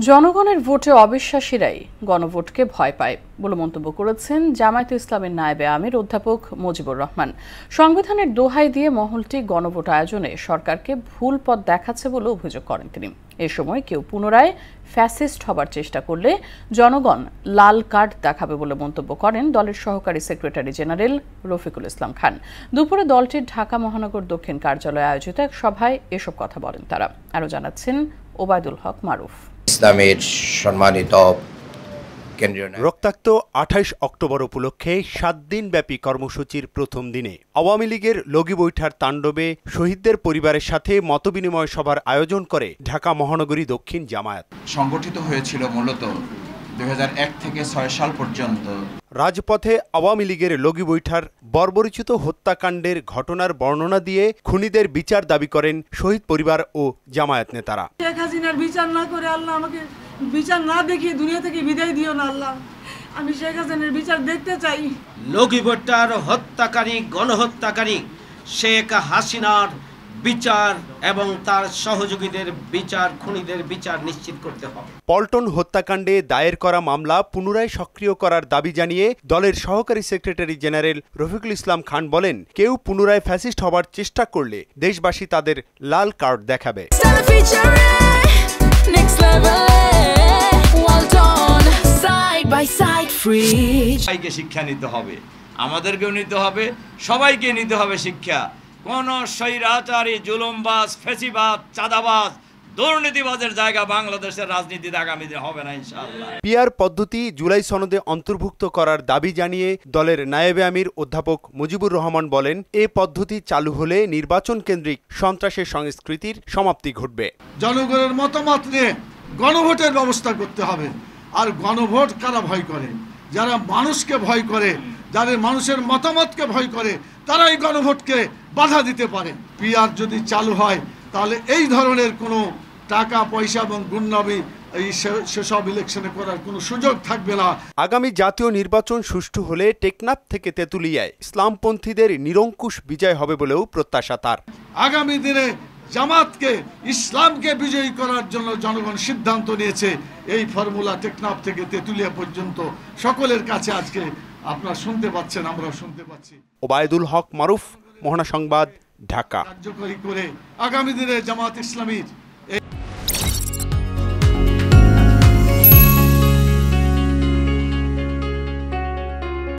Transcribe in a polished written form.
জনগণের ভোটে অবিশ্বাসীরাই গণভোটকে ভয় পায় বলে মন্তব্য করেছেন জামায়াতে ইসলামের নায়েবে আমির অধ্যাপক মুজিবুর রহমান। সংবিধানের দোহাই দিয়ে মহলটি গণভোট আয়োজনে সরকারকে ভুল পথ দেখাচ্ছে বলে অভিযোগ করেন তিনি। এ সময় কেউ পুনরায় ফ্যাসিস্ট হবার চেষ্টা করলে জনগণ লাল কার্ড দেখাবে বলে মন্তব্য করেন দলের সহকারী সেক্রেটারি জেনারেল রফিকুল ইসলাম খান। দুপুরে দলটির ঢাকা মহানগর দক্ষিণ কার্যালয়ে আয়োজিত এক সভায় এসব কথা বলেন তারা। আরও জানাচ্ছেন ওবায়দুল হক মারুফ। ইসলামের সম্মানিত রক্তাক্ত ২৮ অক্টোবর উপলক্ষে ৭ দিনব্যাপী কর্মসূচির প্রথম দিনে আওয়ামী লীগের লগি বৈঠার তাণ্ডবে শহীদদের পরিবারের সাথে মতবিনিময় সভার আয়োজন করে ঢাকা মহানগরী দক্ষিণ জামায়াত। সংগঠিত হয়েছিল মূলত ২০০১ থেকে ৬ সাল পর্যন্ত। রাজপথে আওয়ামী লীগের লগি বৈঠার বর্বরোচিত হত্যাকাণ্ডের ঘটনার বর্ণনা দিয়ে খুনিদের বিচার দাবি করেন শহীদ পরিবার ও জামায়াত নেতারা। শেখ হাসিনার বিচার না করে আল্লাহ আমাকে বিচার না দেখিয়ে দুনিয়া থেকে বিদায় দিও না আল্লাহ। আমি শেখ হাসিনার বিচার দেখতে চাই। লগি বৈঠার হত্যাকারী গণহত্যাকারী শেখ হাসিনার বিচার এবং তার সহযোগীদের বিচার, খুনিদের বিচার নিশ্চিত করতে হবে। পল্টন হত্যাকাণ্ডে দায়ের করা মামলা পুনরায় সক্রিয় করার দাবি জানিয়ে দলের সহকারী সেক্রেটারি জেনারেল রফিকুল ইসলাম খান বলেন, কেউ পুনরায় ফ্যাসিস্ট হবার চেষ্টা করলে দেশবাসী তাদের লাল কার্ড দেখাবে। সবাইকে শিক্ষা নিতে হবে, আমাদেরকেও নিতে হবে, সবাইকে নিতে হবে শিক্ষা। কোন স্বৈরাচারী, জুলুমবাজ, ফেসিবাদ, চাঁদাবাজ, দুর্নীতিবাজের জায়গা বাংলাদেশের রাজনীতিতে আগামী দিনে হবে না ইনশাআল্লাহ। পিআর পদ্ধতি জুলাই সনদে অন্তর্ভুক্ত করার দাবি জানিয়ে দলের নায়েবে আমির অধ্যাপক মুজিবুর রহমান বলেন, এ পদ্ধতি চালু হলে নির্বাচন কেন্দ্রিক সন্ত্রাসের সংস্কৃতির সমাপ্তি ঘটবে। জনগণের মতামত নিয়ে গণভোটের ব্যবস্থা করতে হবে। আর গণভোট কারা ভয় করে? যারা মানুষকে ভয় করে, যাদের মানুষের মতামতকে ভয় করে, তারাই গণভোটকে বাধা দিতে পারে। পিআর যদি চালু হয় তাহলে এই ধরনের কোনো টাকা পয়সা এবং গুন্ডামি সেসব ইলেকশনে করার কোনো সুযোগ থাকবে না। আগামী জাতীয় নির্বাচন সুষ্ঠু হলে টেকনাফ থেকে তেঁতুলিয়ায় ইসলামপন্থীদের নিরঙ্কুশ বিজয় হবে বলেও প্রত্যাশা তার। আগামী দিনে জামাতকে, ইসলামকে বিজয়ী করার জন্য জনগণ সিদ্ধান্ত নিয়েছে। এই ফর্মুলা টেকনাফ থেকে তেঁতুলিয়া পর্যন্ত সকলের কাছে আজকে আপনারা শুনতে পাচ্ছেন, আমরাও শুনতে পাচ্ছি। ওবায়দুল হক মারুফ, মোহনা সংবাদ, ঢাকা। কার্যকরী করে আগামী দিনে জামাত ইসলামীর